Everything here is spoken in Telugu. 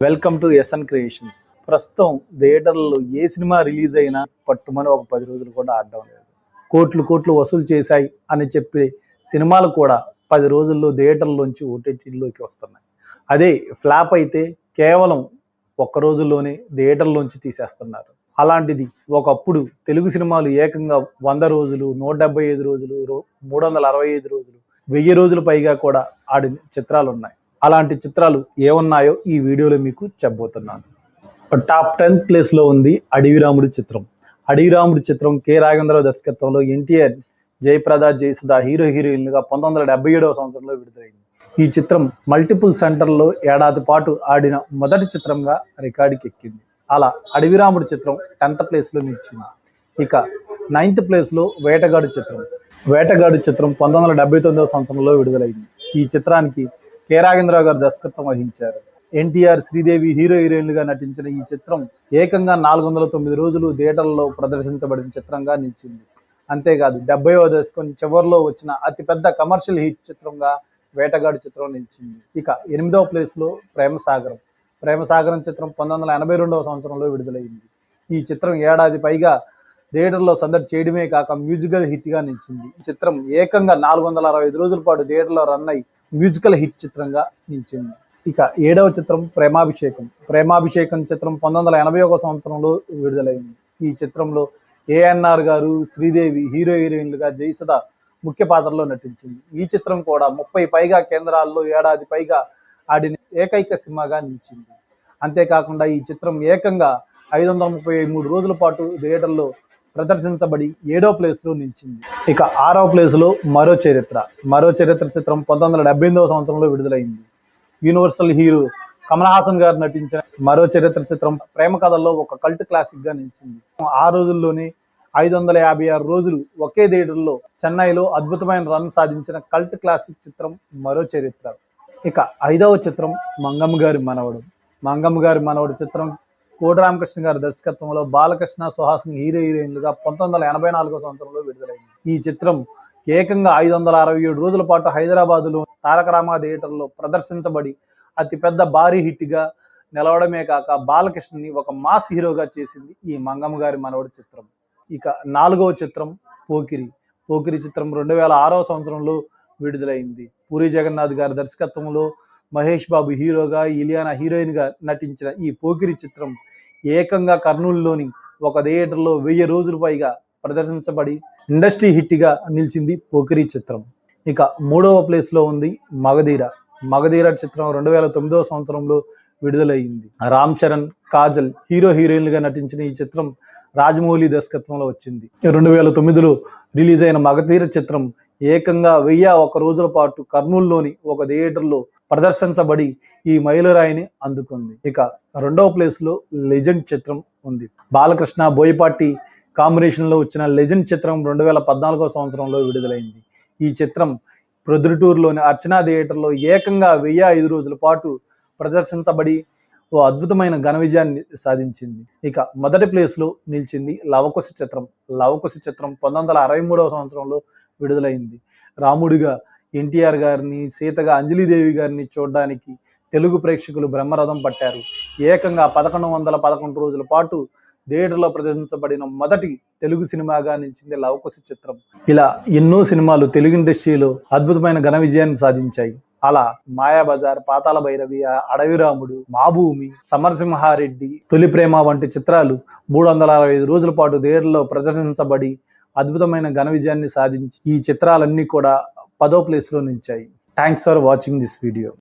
Welcome to SN creations. ప్రస్తుతం థియేటర్లలో ఏ సినిమా రిలీజ్ అయినా పట్టుమని ఒక 10 రోజులు కూడా ఆడడం లేదు. కోట్లు వసూలు చేశాయి అని చెప్పి సినిమాలు కూడా 10 రోజుల్లో థియేటర్లోంచి ఓటీటీలోకి వస్తున్నాయి. అదే ఫ్లాప్ అయితే కేవలం ఒక్క రోజుల్లోనే థియేటర్లోంచి తీసేస్తున్నారు. అలాంటిది ఒకప్పుడు తెలుగు సినిమాలు ఏకంగా 100 రోజులు, 175 రోజులు, 365 రోజులు, 1000 రోజులు పైగా కూడా ఆడిన చిత్రాలు ఉన్నాయి. అలాంటి చిత్రాలు ఏమున్నాయో ఈ వీడియోలో మీకు చెప్పబోతున్నాను. టాప్ 10 ప్లేస్లో ఉంది అడవిరాముడి చిత్రం. అడవిరాముడి చిత్రం కె రాఘవేంద్రరావు దర్శకత్వంలో ఎన్టీఆర్, జయప్రద, జయసుధ హీరోయిన్లుగా 1977వ సంవత్సరంలో విడుదలైంది. ఈ చిత్రం మల్టిపుల్ సెంటర్లో ఏడాది పాటు ఆడిన మొదటి చిత్రంగా రికార్డుకి ఎక్కింది. అలా అడవిరాముడి చిత్రం 10th ప్లేస్లో నిలిచింది. ఇక 9th ప్లేస్లో వేటగాడు చిత్రం. వేటగాడు చిత్రం 1979వ సంవత్సరంలో విడుదలైంది. ఈ చిత్రానికి కె రాఘవేంద్రరావు గారు దర్శకత్వం వహించారు. ఎన్టీఆర్, శ్రీదేవి హీరోయిన్లుగా నటించిన ఈ చిత్రం ఏకంగా 409 రోజులు థియేటర్లలో ప్రదర్శించబడిన చిత్రంగా నిలిచింది. అంతేకాదు 70వ దశకం చివరిలో వచ్చిన అతిపెద్ద కమర్షియల్ హిట్ చిత్రంగా వేటగాడు చిత్రం నిలిచింది. ఇక 8వ ప్లేస్లో ప్రేమసాగరం. ప్రేమసాగరం చిత్రం 1982వ సంవత్సరంలో విడుదలైంది. ఈ చిత్రం ఏడాది పైగా థియేటర్లో సందడి చేయడమే కాక మ్యూజికల్ హిట్గా నిలిచింది. ఈ చిత్రం ఏకంగా 465 రోజుల పాటు థియేటర్లో రన్ అయి మ్యూజికల్ హిట్ చిత్రంగా నిలిచింది. ఇక 7వ చిత్రం ప్రేమాభిషేకం. ప్రేమాభిషేకం చిత్రం 1981 సంవత్సరంలో విడుదలైంది. ఈ చిత్రంలో ఏఎన్ఆర్ గారు, శ్రీదేవి హీరోయిన్లుగా, జయసుధ ముఖ్య పాత్రలో నటించింది. ఈ చిత్రం కూడా 30 పైగా కేంద్రాల్లో ఏడాది పైగా ఆడిన ఏకైక సినిమాగా నిలిచింది. అంతేకాకుండా ఈ చిత్రం ఏకంగా 533 రోజుల పాటు థియేటర్లో ప్రదర్శించబడి 7వ ప్లేస్లో నిలిచింది. ఇక 6వ ప్లేస్లో మరో చరిత్ర. మరో చరిత్ర చిత్రం 1978వ సంవత్సరంలో విడుదలైంది. యూనివర్సల్ హీరో కమల్ హాసన్ గారు నటించిన మరో చరిత్ర చిత్రం ప్రేమ కథల్లో ఒక కల్ట్ క్లాసిక్ గా నిలిచింది. ఆ రోజుల్లోనే 556 రోజులు ఒకే థియేటర్లో చెన్నైలో అద్భుతమైన రన్ సాధించిన కల్ట్ క్లాసిక్ చిత్రం మరో చరిత్ర. ఇక 5వ చిత్రం మంగమ్మ గారి మనవడు. మంగమ్మ గారి మనవడు చిత్రం కోటి రామకృష్ణ గారి దర్శకత్వంలో బాలకృష్ణ, సుహాసిని హీరోయిన్లుగా 1984వ సంవత్సరంలో విడుదలైంది. ఈ చిత్రం ఏకంగా 567 రోజుల పాటు హైదరాబాదులో తారక రామ థియేటర్లో ప్రదర్శించబడి అతిపెద్ద భారీ హిట్గా నిలవడమే కాక బాలకృష్ణని ఒక మాస్ హీరోగా చేసింది ఈ మంగమ్మ గారి మనవడి చిత్రం. ఇక 4వ చిత్రం పోకిరి. పోకిరి చిత్రం 2006వ సంవత్సరంలో విడుదలైంది. పూరి జగన్నాథ్ గారి దర్శకత్వంలో మహేష్ బాబు హీరోగా, ఇలియానా హీరోయిన్గా నటించిన ఈ పోకిరి చిత్రం ఏకంగా కర్నూలులోని ఒక థియేటర్లో 1000 రోజులు పైగా ప్రదర్శించబడి ఇండస్ట్రీ హిట్గా నిలిచింది పోకిరి చిత్రం. ఇక 3వ ప్లేస్లో ఉంది మగధీర. మగధీర చిత్రం 2009వ సంవత్సరంలో విడుదలయ్యింది. రామ్ చరణ్, కాజల్ హీరోయిన్లుగా నటించిన ఈ చిత్రం రాజమౌళి దర్శకత్వంలో వచ్చింది. 2009లో రిలీజ్ అయిన మగధీర చిత్రం ఏకంగా 1001 రోజుల పాటు కర్నూలులోని ఒక థియేటర్లో ప్రదర్శించబడి ఈ మైలురాయిని అందుకుంది. ఇక 2వ ప్లేస్లో లెజెండ్ చిత్రం ఉంది. బాలకృష్ణ, బోయపాటి కాంబినేషన్లో వచ్చిన లెజెండ్ చిత్రం 2014వ సంవత్సరంలో విడుదలైంది. ఈ చిత్రం ప్రొద్దుటూరులోని అర్చనా థియేటర్లో ఏకంగా 1005 రోజుల పాటు ప్రదర్శించబడి ఓ అద్భుతమైన ఘన విజయాన్ని సాధించింది. ఇక మొదటి ప్లేస్లో నిలిచింది లవకుశ చిత్రం. లవకుశ చిత్రం 1963వ సంవత్సరంలో విడుదలైంది. రాముడిగా ఎన్టీఆర్ గారిని, సీతగా అంజలిదేవి గారిని చూడడానికి తెలుగు ప్రేక్షకులు బ్రహ్మరథం పట్టారు. ఏకంగా 1111 రోజుల పాటు థియేటర్లో ప్రదర్శించబడిన మొదటి తెలుగు సినిమాగా నిలిచింది లవకుశ చిత్రం. ఇలా ఎన్నో సినిమాలు తెలుగు ఇండస్ట్రీలో అద్భుతమైన ఘన విజయాన్ని సాధించాయి. అలా మాయాబజార్, పాతాళ భైరవి, అడవిరాముడు, మాభూమి, సమరసింహారెడ్డి, తొలి ప్రేమ వంటి చిత్రాలు 365 రోజుల పాటు థియేటర్లో ప్రదర్శించబడి అద్భుతమైన ఘన విజయాన్ని సాధించి ఈ చిత్రాలన్నీ కూడా 10వ ప్లేస్లో నిలిచాయి. Thanks for watching this video.